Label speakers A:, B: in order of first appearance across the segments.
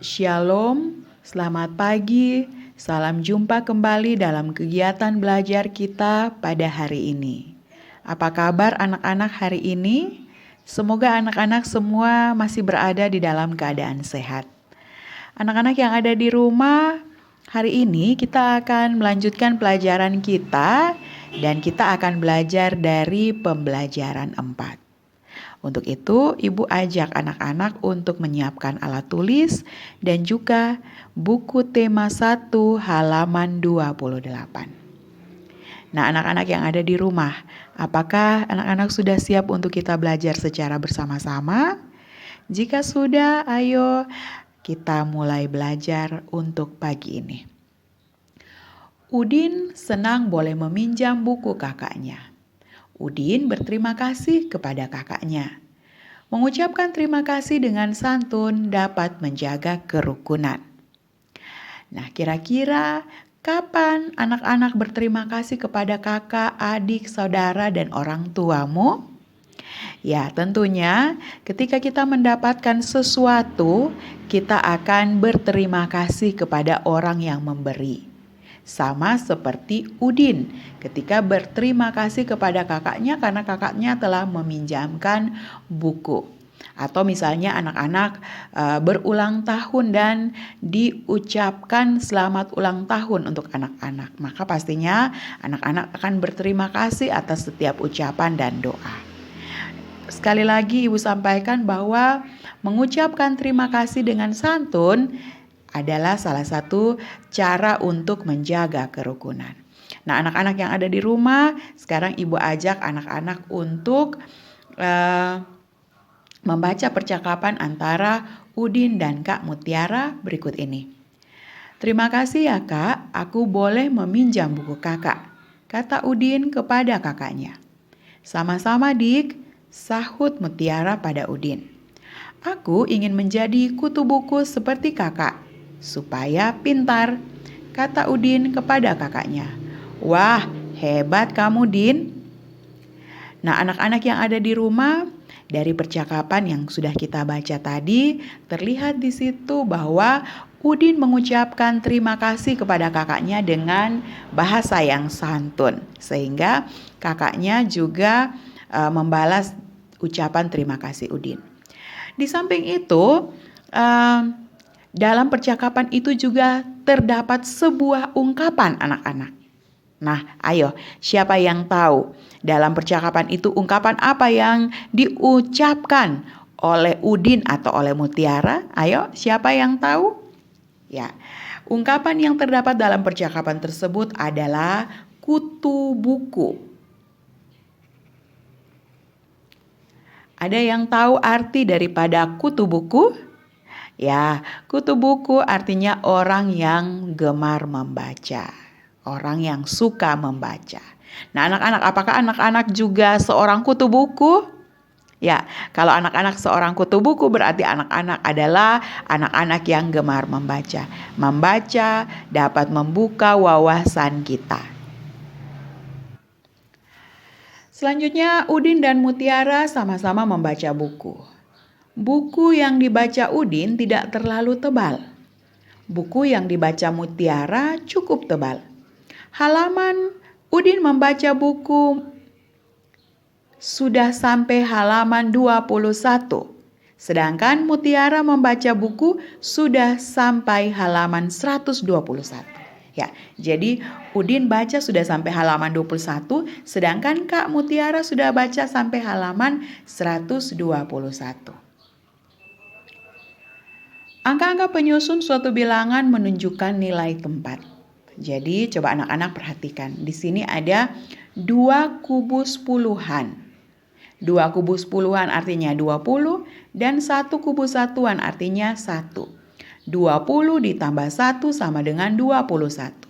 A: Shalom, selamat pagi, salam jumpa kembali dalam kegiatan belajar kita pada hari ini. Apa kabar anak-anak hari ini? Semoga anak-anak semua masih berada di dalam keadaan sehat. Anak-anak yang ada di rumah, hari ini kita akan melanjutkan pelajaran kita dan kita akan belajar dari pembelajaran 4. Untuk itu, Ibu ajak anak-anak untuk menyiapkan alat tulis dan juga buku tema 1 halaman 28. Nah, anak-anak yang ada di rumah, apakah anak-anak sudah siap untuk kita belajar secara bersama-sama? Jika sudah, ayo kita mulai belajar untuk pagi ini. Udin senang boleh meminjam buku kakaknya. Udin berterima kasih kepada kakaknya. Mengucapkan terima kasih dengan santun dapat menjaga kerukunan. Nah, kira-kira kapan anak-anak berterima kasih kepada kakak, adik, saudara, dan orang tuamu? Ya, tentunya ketika kita mendapatkan sesuatu, kita akan berterima kasih kepada orang yang memberi. Sama seperti Udin ketika berterima kasih kepada kakaknya karena kakaknya telah meminjamkan buku. Atau misalnya anak-anak berulang tahun dan diucapkan selamat ulang tahun untuk anak-anak. Maka pastinya anak-anak akan berterima kasih atas setiap ucapan dan doa. Sekali lagi Ibu sampaikan bahwa mengucapkan terima kasih dengan santun adalah salah satu cara untuk menjaga kerukunan. Nah, anak-anak yang ada di rumah, sekarang Ibu ajak anak-anak untuk membaca percakapan antara Udin dan Kak Mutiara berikut ini. Terima kasih ya Kak, aku boleh meminjam buku kakak, kata Udin kepada kakaknya. Sama-sama Dik, sahut Mutiara pada Udin. Aku ingin menjadi kutu buku seperti kakak, supaya pintar, kata Udin kepada kakaknya. Wah, hebat kamu Din. Nah, anak-anak yang ada di rumah, dari percakapan yang sudah kita baca tadi, terlihat di situ bahwa Udin mengucapkan terima kasih kepada kakaknya dengan bahasa yang santun, sehingga kakaknya juga membalas ucapan terima kasih Udin. Di samping itu, dalam percakapan itu juga terdapat sebuah ungkapan anak-anak. Nah, ayo, siapa yang tahu dalam percakapan itu ungkapan apa yang diucapkan oleh Udin atau oleh Mutiara? Ayo, siapa yang tahu? Ya, ungkapan yang terdapat dalam percakapan tersebut adalah kutu buku. Ada yang tahu arti daripada kutu buku? Ya, kutu buku artinya orang yang gemar membaca, orang yang suka membaca. Nah, anak-anak, apakah anak-anak juga seorang kutu buku? Ya, kalau anak-anak seorang kutu buku berarti anak-anak adalah anak-anak yang gemar membaca. Membaca dapat membuka wawasan kita. Selanjutnya, Udin dan Mutiara sama-sama membaca buku. Buku yang dibaca Udin tidak terlalu tebal. Buku yang dibaca Mutiara cukup tebal. Halaman Udin membaca buku sudah sampai halaman 21. Sedangkan Mutiara membaca buku sudah sampai halaman 121. Ya, jadi Udin baca sudah sampai halaman 21, sedangkan Kak Mutiara sudah baca sampai halaman 121. Angka-angka penyusun suatu bilangan menunjukkan nilai tempat. Jadi coba anak-anak perhatikan. Di sini ada 2 kubus puluhan. 2 kubus puluhan artinya 20 dan 1 kubus satuan artinya 1. 20 ditambah 1 sama dengan 21.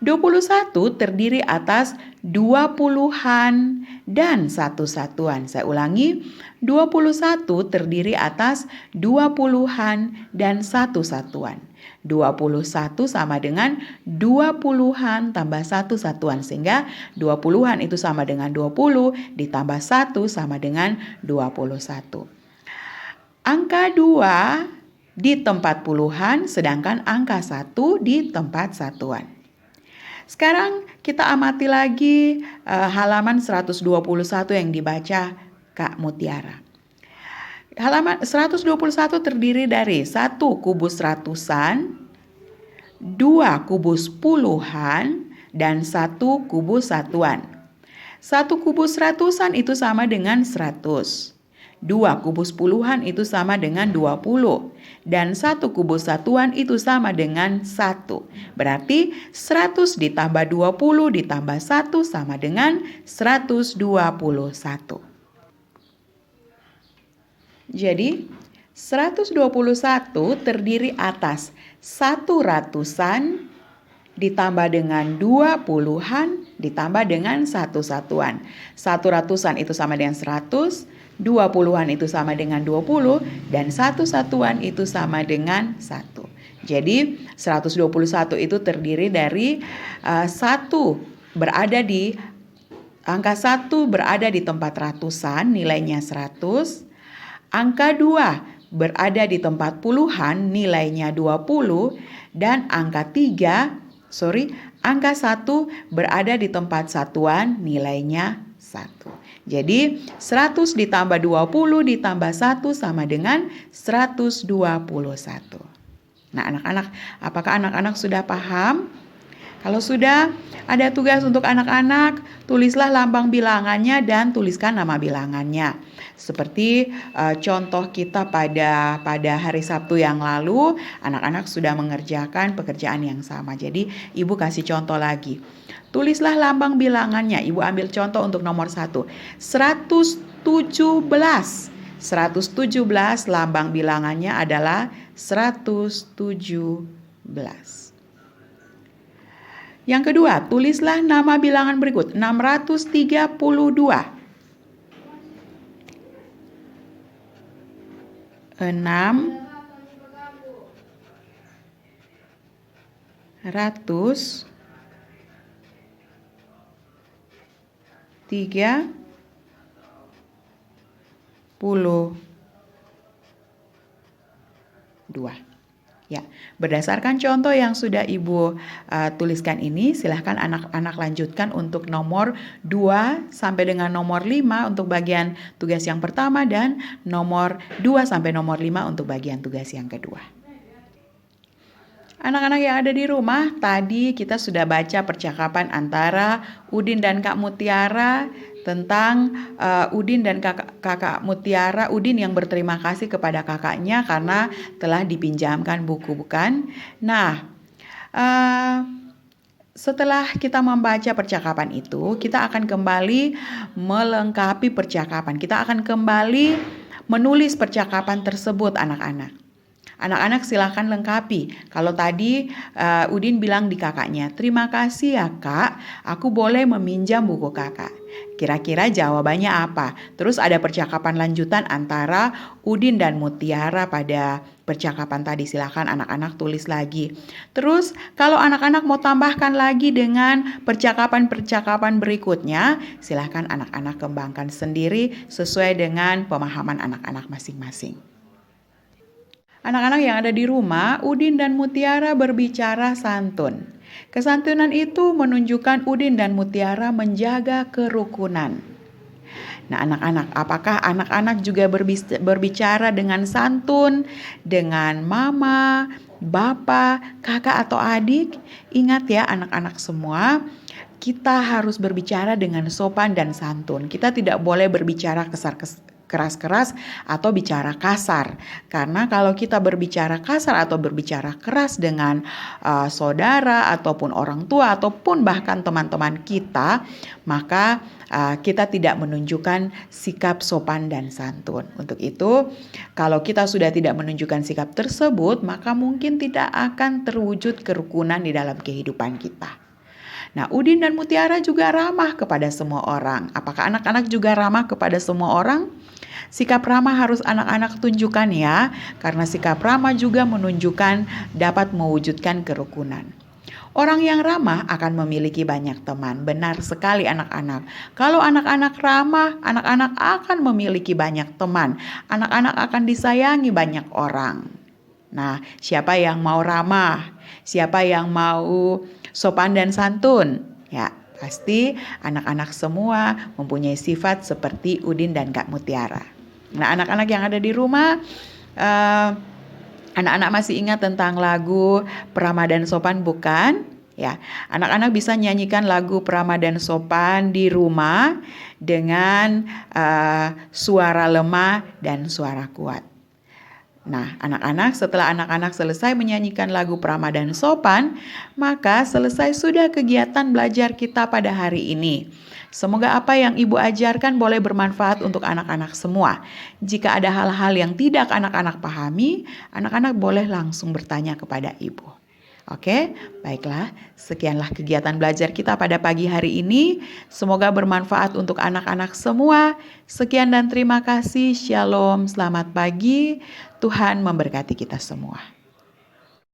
A: 21 terdiri atas 2 puluhan dan 1 satuan. Saya ulangi, 21 terdiri atas 2 puluhan dan 1 satuan. 21 sama dengan 2 puluhan tambah 1 satuan. Sehingga 2 puluhan itu sama dengan 20 ditambah 1 sama dengan 21. Angka 2 di tempat puluhan, sedangkan angka 1 di tempat satuan. Sekarang kita amati lagi halaman 121 yang dibaca Kak Mutiara. Halaman 121 terdiri dari 1 kubus ratusan, 2 kubus puluhan, dan 1 kubus satuan. 1 kubus ratusan itu sama dengan 100. 2 kubus puluhan itu sama dengan 20. Dan 1 kubus satuan itu sama dengan 1. Berarti 100 ditambah 20 ditambah 1 sama dengan 121. Jadi 121 terdiri atas 1 ratusan ditambah dengan 2 puluhan ditambah dengan 1 satuan. 1 ratusan itu sama dengan 100, 2 puluhan itu sama dengan 20, dan 1 satuan itu sama dengan 1. Jadi 121 itu terdiri dari 1 berada di angka 1 berada di tempat ratusan, nilainya 100. Angka 2 berada di tempat puluhan, nilainya 20. Dan angka 1 berada di tempat satuan, nilainya 1. Jadi 100 ditambah 20 ditambah 1 sama dengan 121. Nah anak-anak, apakah anak-anak sudah paham? Kalau sudah, ada tugas untuk anak-anak, tulislah lambang bilangannya dan tuliskan nama bilangannya. Seperti contoh kita pada hari Sabtu yang lalu, anak-anak sudah mengerjakan pekerjaan yang sama. Jadi Ibu kasih contoh lagi. Tulislah lambang bilangannya. Ibu ambil contoh untuk nomor 1. 117. 117 lambang bilangannya adalah 117. Yang kedua, tulislah nama bilangan berikut. 632. 632. Ya, berdasarkan contoh yang sudah Ibu tuliskan ini, silahkan anak-anak lanjutkan untuk nomor 2 sampai dengan nomor 5 untuk bagian tugas yang pertama dan nomor 2 sampai nomor 5 untuk bagian tugas yang kedua. Anak-anak yang ada di rumah, tadi kita sudah baca percakapan antara Udin dan Kak Mutiara tentang Udin dan kakak Mutiara. Udin yang berterima kasih kepada kakaknya karena telah dipinjamkan buku, bukan? Nah, setelah kita membaca percakapan itu, kita akan kembali melengkapi percakapan. Kita akan kembali menulis percakapan tersebut, anak-anak. Anak-anak silahkan lengkapi. Kalau tadi Udin bilang di kakaknya, terima kasih ya kak, aku boleh meminjam buku kakak. Kira-kira jawabannya apa? Terus ada percakapan lanjutan antara Udin dan Mutiara pada percakapan tadi. Silahkan anak-anak tulis lagi. Terus kalau anak-anak mau tambahkan lagi dengan percakapan-percakapan berikutnya, silahkan anak-anak kembangkan sendiri sesuai dengan pemahaman anak-anak masing-masing. Anak-anak yang ada di rumah, Udin dan Mutiara berbicara santun. Kesantunan itu menunjukkan Udin dan Mutiara menjaga kerukunan. Nah anak-anak, apakah anak-anak juga berbicara dengan santun, dengan mama, bapak, kakak atau adik? Ingat ya anak-anak semua, kita harus berbicara dengan sopan dan santun. Kita tidak boleh berbicara keras-keras atau bicara kasar. Karena kalau kita berbicara kasar atau berbicara keras dengan saudara ataupun orang tua ataupun bahkan teman-teman kita, maka kita tidak menunjukkan sikap sopan dan santun. Untuk itu, kalau kita sudah tidak menunjukkan sikap tersebut, maka mungkin tidak akan terwujud kerukunan di dalam kehidupan kita. Nah, Udin dan Mutiara juga ramah kepada semua orang. Apakah anak-anak juga ramah kepada semua orang? Sikap ramah harus anak-anak tunjukkan ya, karena sikap ramah juga menunjukkan dapat mewujudkan kerukunan. Orang yang ramah akan memiliki banyak teman. Benar sekali anak-anak. Kalau anak-anak ramah, anak-anak akan memiliki banyak teman. Anak-anak akan disayangi banyak orang. Nah, siapa yang mau ramah? Siapa yang mau sopan dan santun? Ya, pasti anak-anak semua mempunyai sifat seperti Udin dan Kak Mutiara. Nah, anak-anak yang ada di rumah, anak-anak masih ingat tentang lagu Prama dan Sopan bukan? Ya, anak-anak bisa nyanyikan lagu Prama dan Sopan di rumah dengan suara lemah dan suara kuat. Nah, setelah anak-anak selesai menyanyikan lagu Prama dan Sopan, maka selesai sudah kegiatan belajar kita pada hari ini. Semoga apa yang Ibu ajarkan boleh bermanfaat untuk anak-anak semua. Jika ada hal-hal yang tidak anak-anak pahami, anak-anak boleh langsung bertanya kepada Ibu. Oke, baiklah. Sekianlah kegiatan belajar kita pada pagi hari ini. Semoga bermanfaat untuk anak-anak semua. Sekian dan terima kasih. Shalom, selamat pagi. Tuhan memberkati kita semua.